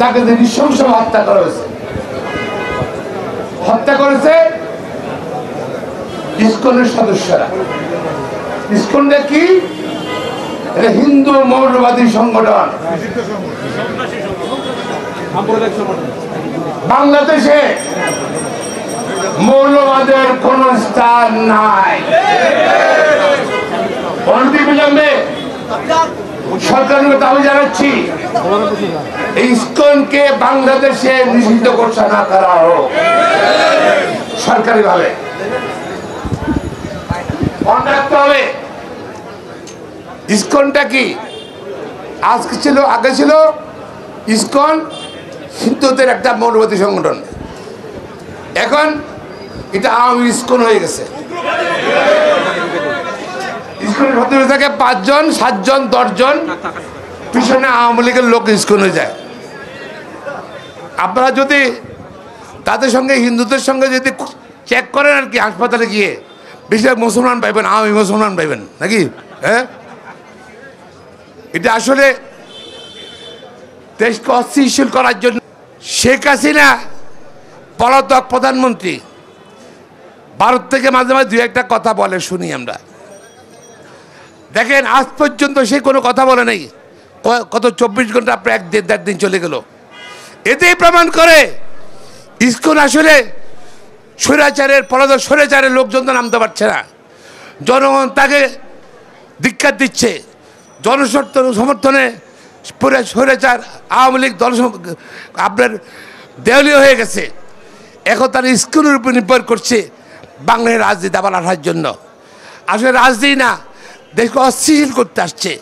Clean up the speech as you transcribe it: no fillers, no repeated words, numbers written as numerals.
তাকে নৃশংসভাবে হত্যা করা হয়েছে। হত্যা করেছে ইসকনের সদস্যরা। ইসকনটা কি? এটা হিন্দু মৌলবাদী সংগঠন। বাংলাদেশে মৌলবাদের কোন স্থান নাই। অনতিবিলম্বে সরকারের দাবি জানাচ্ছি, ইসকনকে বাংলাদেশে নিষিদ্ধ ঘোষণা করা হোক সরকারি ভাবে। মনে রাখতে হবে ইসকনটা কি? আগে ছিল ইসকন হিন্দুদের একটা মৌলবাদী সংগঠন, এখন এটা আওয়ামী ইসকন হয়ে গেছে। ইসকনের ভেতরে থাকে 5 জন 7 জন 10 জন, পিছনে আওয়ামী লীগের লোক ইসকন হয়ে যায়। আপনারা যদি তাদের সঙ্গে হিন্দুদের সঙ্গে যদি চেক করেন আর কি, হাসপাতালে গিয়ে বেশিরভাগ মুসলমান পাইবেন, আওয়ামী মুসলমান পাইবেন নাকি? হ্যাঁ, এটা আসলে দেশকে অস্থিতিশীল করার জন্য। শেখ হাসিনা পলাতক প্রধানমন্ত্রী, ভারত থেকে মাঝে মাঝে 2-1টা কথা বলে শুনি আমরা। দেখেন আজ পর্যন্ত সে কোনো কথা বলে নাই। কত 24 ঘন্টা প্রায় 1-1.5 দিন চলে গেল। এতেই প্রমাণ করে ইসকন আসলে স্বৈরাচারের পলাতক স্বৈরাচারের লোকজন তো নামতে পারছে না। জনগণ তাকে ধিক্কার দিচ্ছে। জনসমর্থনে পুরো স্বৈরাচার আওয়ামী লীগ দল আপনার দেওয়ালিয়া হয়ে গেছে। এখন তারা ইসকনের উপর নির্ভর করছে বাংলার রাজনীতি আবার আসার জন্য। আসলে রাজনীতি না, দেশকে অস্থিতিশীল করতে আসছে।